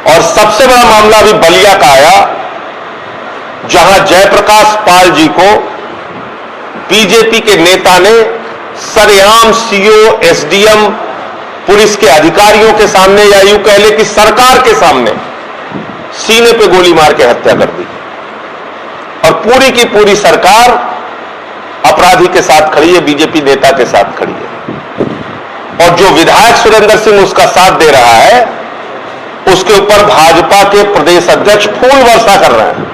और सबसे बड़ा मामला अभी बलिया का आया, जहां जयप्रकाश पाल जी को बीजेपी के नेता ने सरेआम सीओ, एसडीएम, पुलिस के अधिकारियों के सामने, या यूं कह ले कि सरकार के सामने सीने पे गोली मार के हत्या कर दी। और पूरी की पूरी सरकार अपराधी के साथ खड़ी है, बीजेपी नेता के साथ खड़ी है। और जो विधायक सुरेंद्र सिंह उसका साथ दे रहा है, उसके ऊपर भाजपा के प्रदेश अध्यक्ष फूल वर्षा कर रहे हैं।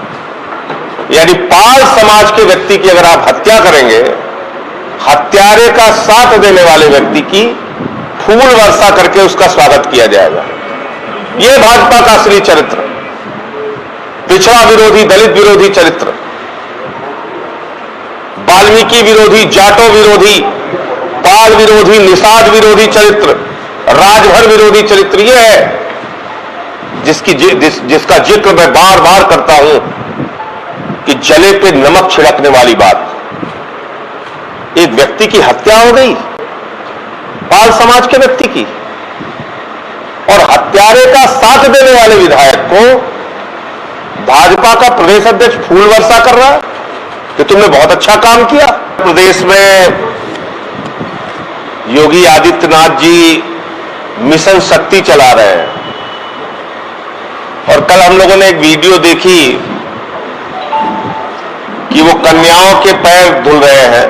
यानी पाल समाज के व्यक्ति की अगर आप हत्या करेंगे, हत्यारे का साथ देने वाले व्यक्ति की फूल वर्षा करके उसका स्वागत किया जाएगा। यह भाजपा का असली चरित्र, पिछड़ा विरोधी, दलित विरोधी चरित्र, वाल्मीकि विरोधी, जाटो विरोधी, पाल विरोधी, निषाद विरोधी चरित्र, राजभर विरोधी चरित्र यह है जिसका जिक्र मैं बार बार करता हूं कि जले पे नमक छिड़कने वाली बात। एक व्यक्ति की हत्या हो गई, पाल समाज के व्यक्ति की, और हत्यारे का साथ देने वाले विधायक को भाजपा का प्रदेश अध्यक्ष फूल वर्षा कर रहा है कि तुमने बहुत अच्छा काम किया। प्रदेश में योगी आदित्यनाथ जी मिशन शक्ति चला रहे हैं, और कल हम लोगों ने एक वीडियो देखी कि वो कन्याओं के पैर धुल रहे हैं।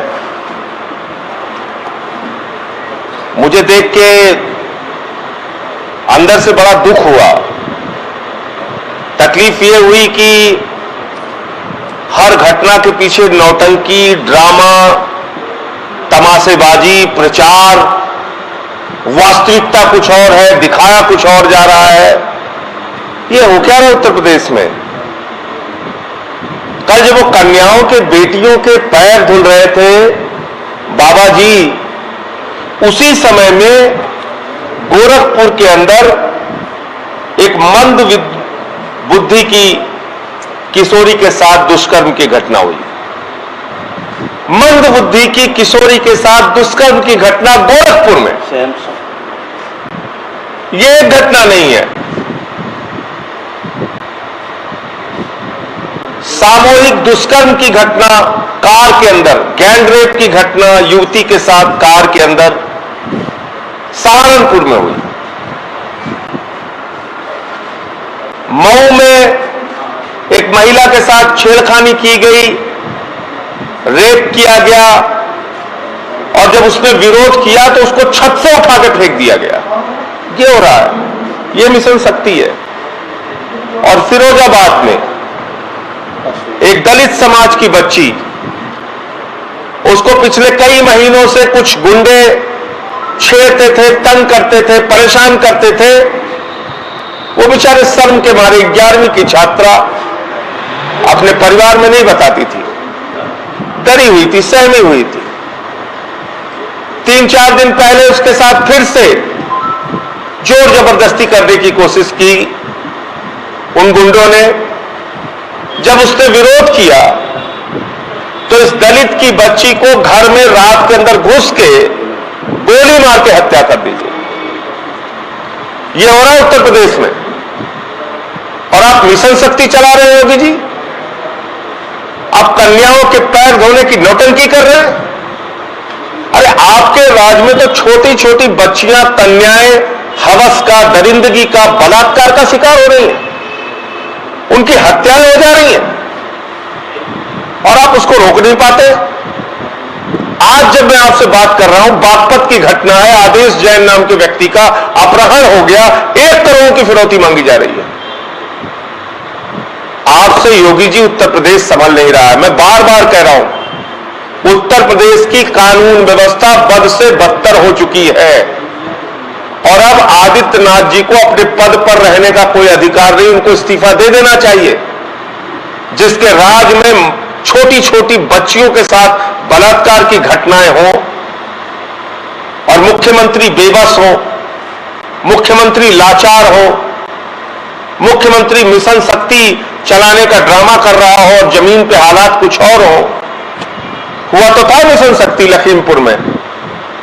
मुझे देख के अंदर से बड़ा दुख हुआ। तकलीफ ये हुई कि हर घटना के पीछे नौटंकी, ड्रामा, तमाशेबाजी, प्रचार, वास्तविकता कुछ और है, दिखाया कुछ और जा रहा है। ये हो क्या रहा है उत्तर प्रदेश में? कल जब वो कन्याओं के बेटियों के पैर धुल रहे थे बाबा जी, उसी समय में गोरखपुर के अंदर एक मंद बुद्धि की किशोरी के साथ दुष्कर्म की घटना हुई। मंद बुद्धि की किशोरी के साथ दुष्कर्म की घटना गोरखपुर में। यह एक घटना नहीं है, सामूहिक दुष्कर्म की घटना कार के अंदर, गैंग रेप की घटना युवती के साथ कार के अंदर सहारनपुर में हुई। मऊ में एक महिला के साथ छेड़खानी की गई, रेप किया गया, और जब उसने विरोध किया तो उसको छत से उठा के फेंक दिया गया। ये हो रहा है, ये मिशन शक्ति है। और फिरोजाबाद में एक दलित समाज की बच्ची, उसको पिछले कई महीनों से कुछ गुंडे छेड़ते थे, तंग करते थे, परेशान करते थे। वो बेचारे शर्म के मारे 11वीं की छात्रा अपने परिवार में नहीं बताती थी, डरी हुई थी, सहमी हुई थी। 3-4 दिन पहले उसके साथ फिर से जोर जबरदस्ती करने की कोशिश की उन गुंडों ने। जब उसने विरोध किया तो इस दलित की बच्ची को घर में रात के अंदर घुस के गोली मार के हत्या कर दीजिए। यह हो रहा है उत्तर प्रदेश में, और आप मिशन शक्ति चला रहे हैं योगी जी। आप कन्याओं के पैर धोने की नौटंकी कर रहे हैं। अरे आपके राज्य में तो छोटी छोटी बच्चियां, कन्याएं हवस का, दरिंदगी का, बलात्कार का शिकार हो रही हैं, उनकी हत्याएं हो जा रही हैं, और आप उसको रोक नहीं पाते। आज जब मैं आपसे बात कर रहा हूं, बागपत की घटना है, आदेश जैन नाम के व्यक्ति का अपहरण हो गया, 1 करोड़ की फिरौती मांगी जा रही है। आपसे योगी जी उत्तर प्रदेश संभल नहीं रहा है। मैं बार बार कह रहा हूं, उत्तर प्रदेश की कानून व्यवस्था बद से बदतर हो चुकी है, और अब आदित्यनाथ जी को अपने पद पर रहने का कोई अधिकार नहीं, उनको इस्तीफा दे देना चाहिए। जिसके राज्य में छोटी छोटी बच्चियों के साथ बलात्कार की घटनाएं हो, और मुख्यमंत्री बेबस हो, मुख्यमंत्री लाचार हो, मुख्यमंत्री मिशन शक्ति चलाने का ड्रामा कर रहा हो, और जमीन पे हालात कुछ और हो। हुआ तो था मिशन शक्ति लखीमपुर में,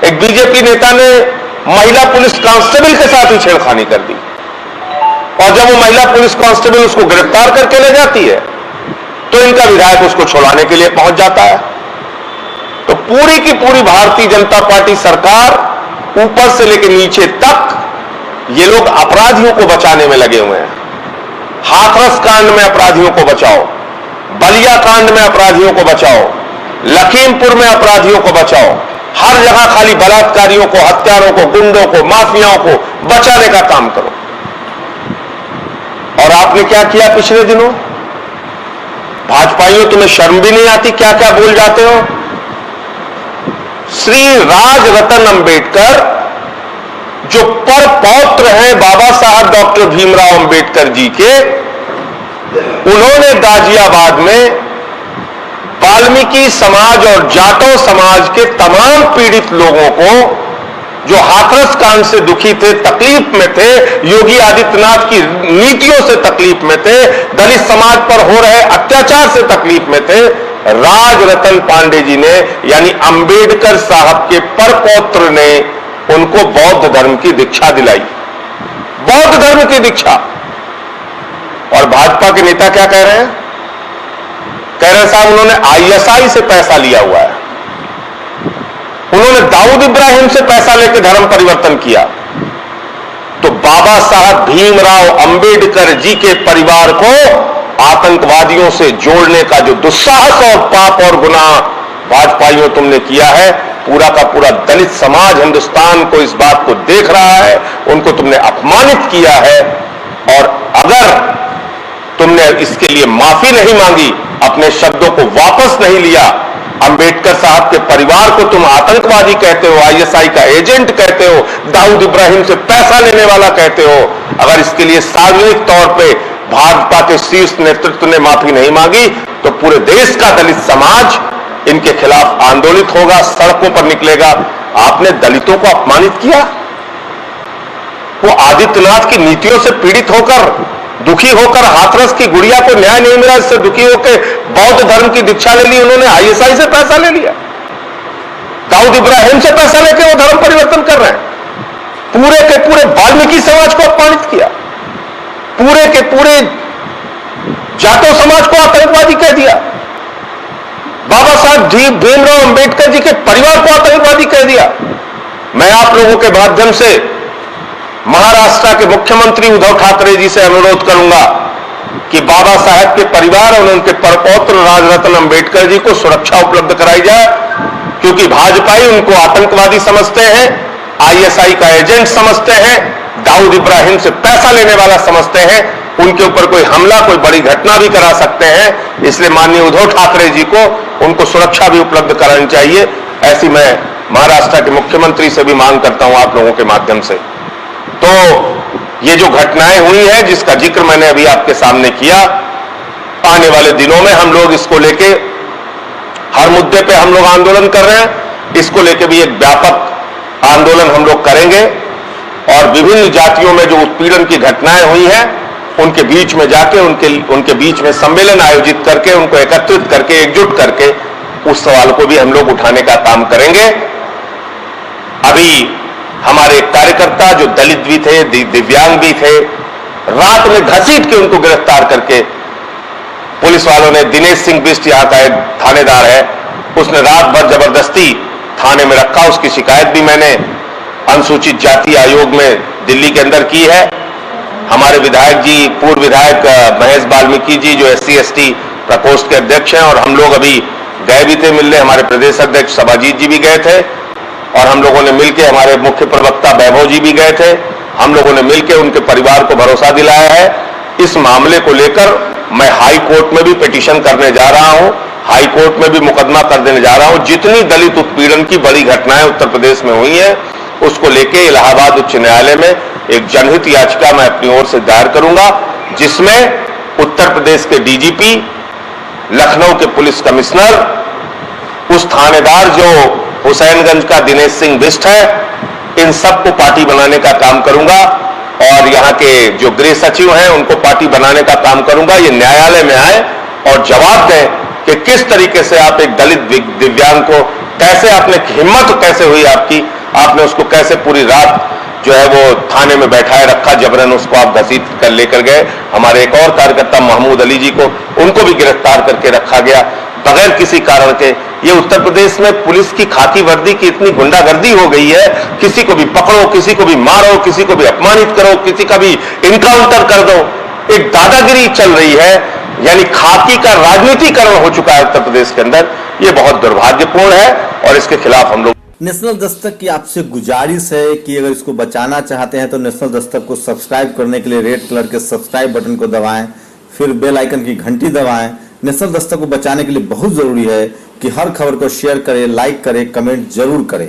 एक बीजेपी नेता ने महिला पुलिस कांस्टेबल के साथ ही छेड़खानी कर दी। और जब वो महिला पुलिस कांस्टेबल उसको गिरफ्तार करके ले जाती है तो इनका विधायक उसको छुड़ाने के लिए पहुंच जाता है। तो पूरी की पूरी भारतीय जनता पार्टी सरकार ऊपर से लेकर नीचे तक ये लोग अपराधियों को बचाने में लगे हुए हैं। हाथरस कांड में अपराधियों को बचाओ, बलिया कांड में अपराधियों को बचाओ, लखीमपुर में अपराधियों को बचाओ, हर जगह खाली बलात्कारियों को, हत्यारों को, गुंडों को, माफियाओं को बचाने का काम करो। और आपने क्या किया पिछले दिनों? भाजपाइयों, तुम्हें शर्म भी नहीं आती? क्या क्या बोल जाते हो। श्री राजरतन अंबेडकर जो पर पौत्र हैं बाबा साहब डॉक्टर भीमराव अंबेडकर जी के, उन्होंने गाजियाबाद में वाल्मीकि समाज और जाटव समाज के तमाम पीड़ित लोगों को जो हाथरस कांड से दुखी थे, तकलीफ में थे, योगी आदित्यनाथ की नीतियों से तकलीफ में थे, दलित समाज पर हो रहे अत्याचार से तकलीफ में थे, राजरतन पांडे जी ने यानी अंबेडकर साहब के परपौत्र ने उनको बौद्ध धर्म की दीक्षा दिलाई। बौद्ध धर्म की दीक्षा। और भाजपा के नेता क्या कह रहे हैं? कह रहे साहब उन्होंने आईएसआई से पैसा लिया हुआ है, उन्होंने दाऊद इब्राहिम से पैसा लेकर धर्म परिवर्तन किया। तो बाबा साहब भीमराव अंबेडकर जी के परिवार को आतंकवादियों से जोड़ने का जो दुस्साहस और पाप और गुनाह भाजपाइयों तुमने किया है, पूरा का पूरा दलित समाज हिंदुस्तान को इस बात को देख रहा है, उनको तुमने अपमानित किया है। और अगर तुमने इसके लिए माफी नहीं मांगी, अपने शब्दों को वापस नहीं लिया, अंबेडकर साहब के परिवार को तुम आतंकवादी कहते हो, आईएसआई का एजेंट कहते हो, दाऊद इब्राहिम से पैसा लेने वाला कहते हो, अगर इसके लिए सार्वजनिक तौर पे भाजपा के शीर्ष नेतृत्व ने माफी नहीं मांगी तो पूरे देश का दलित समाज इनके खिलाफ आंदोलित होगा, सड़कों पर निकलेगा। आपने दलितों को अपमानित किया। वो आदित्यनाथ की नीतियों से पीड़ित होकर, दुखी होकर, हाथरस की गुड़िया को न्याय नहीं मिला, इससे दुखी होकर बौद्ध धर्म की दीक्षा ले ली, उन्होंने आईएसआई से पैसा ले लिया, दाऊद इब्राहिम से पैसा लेकर वो धर्म परिवर्तन कर रहे हैं, पूरे के पूरे वाल्मीकि समाज को अपमानित किया, पूरे के पूरे जाटव समाज को आतंकवादी कह दिया, बाबा साहब भीमराव अंबेडकर जी के परिवार को आतंकवादी कह दिया। मैं आप लोगों के माध्यम से महाराष्ट्र के मुख्यमंत्री उद्धव ठाकरे जी से अनुरोध करूंगा कि बाबा साहब के परिवार और उनके परपौत्र राजरतन अंबेडकर जी को सुरक्षा उपलब्ध कराई जाए, क्योंकि भाजपाई उनको आतंकवादी समझते हैं, आईएसआई का एजेंट समझते हैं, दाऊद इब्राहिम से पैसा लेने वाला समझते हैं, उनके ऊपर कोई हमला, कोई बड़ी घटना भी करा सकते हैं। इसलिए माननीय उद्धव ठाकरे जी को उनको सुरक्षा भी उपलब्ध करानी चाहिए, ऐसी मैं महाराष्ट्र के मुख्यमंत्री से भी मांग करता हूं आप लोगों के माध्यम से। तो ये जो घटनाएं हुई हैं जिसका जिक्र मैंने अभी आपके सामने किया, आने वाले दिनों में हम लोग इसको लेके हर मुद्दे पे हम लोग आंदोलन कर रहे हैं, इसको लेके भी एक व्यापक आंदोलन हम लोग करेंगे और विभिन्न जातियों में जो उत्पीड़न की घटनाएं हुई हैं उनके बीच में जाके उनके बीच में सम्मेलन आयोजित करके, उनको एकत्रित करके, एकजुट करके उस सवाल को भी हम लोग उठाने का काम करेंगे। अभी हमारे कार्यकर्ता जो दलित भी थे, दिव्यांग भी थे, रात में घसीट के उनको गिरफ्तार करके पुलिस वालों ने, दिनेश सिंह बिष्ट यहां का थानेदार है, उसने रात भर जबरदस्ती थाने में रखा। उसकी शिकायत भी मैंने अनुसूचित जाति आयोग में दिल्ली के अंदर की है। हमारे विधायक जी, पूर्व विधायक महेश वाल्मीकि जी जो SC ST प्रकोष्ठ के अध्यक्ष हैं, और हम लोग अभी गए भी थे मिलने, हमारे प्रदेश अध्यक्ष सभाजीत जी भी गए थे और हम लोगों ने मिलकर, हमारे मुख्य प्रवक्ता वैभव जी भी गए थे, हम लोगों ने मिलकर उनके परिवार को भरोसा दिलाया है। इस मामले को लेकर मैं हाई कोर्ट में भी पिटीशन करने जा रहा हूं, हाई कोर्ट में भी मुकदमा कर देने जा रहा हूं। जितनी दलित उत्पीड़न की बड़ी घटनाएं उत्तर प्रदेश में हुई हैं उसको लेकर इलाहाबाद उच्च न्यायालय में एक जनहित याचिका मैं अपनी ओर से दायर करूंगा, जिसमें उत्तर प्रदेश के DGP, लखनऊ के पुलिस कमिश्नर, उस थानेदार जो हुसैनगंज का दिनेश सिंह बिष्ट है, इन सबको पार्टी बनाने का काम करूंगा और यहां के जो गृह सचिव हैं उनको पार्टी बनाने का काम करूंगा। ये न्यायालय में आए और जवाब दें कि किस तरीके से आप एक दलित दिव्यांग को कैसे, आपने हिम्मत कैसे हुई आपकी, आपने उसको कैसे पूरी रात जो है वो थाने में बैठाए रखा, जबरन उसको आप घसीट कर लेकर गए। हमारे एक और कार्यकर्ता महमूद अली जी को, उनको भी गिरफ्तार करके रखा गया बगैर किसी कारण के। ये उत्तर प्रदेश में पुलिस की खाकी वर्दी की इतनी गुंडागर्दी हो गई है, किसी को भी पकड़ो, किसी को भी मारो, किसी को भी अपमानित करो, किसी का भी इनकाउंटर कर दो, एक दादागिरी चल रही है, यानी खाकी का राजनीतिकरण हो चुका है उत्तर प्रदेश के अंदर। ये बहुत दुर्भाग्यपूर्ण है और इसके खिलाफ हम लोग। नेशनल दस्तक की आपसे गुजारिश है कि अगर इसको बचाना चाहते हैं तो नेशनल दस्तक को सब्सक्राइब करने के लिए रेड कलर के सब्सक्राइब बटन को दबाएं, फिर बेल आइकन की घंटी दबाएं। नेशनल दस्तक को बचाने के लिए बहुत जरूरी है कि हर खबर को शेयर करें, लाइक करें, कमेंट जरूर करें।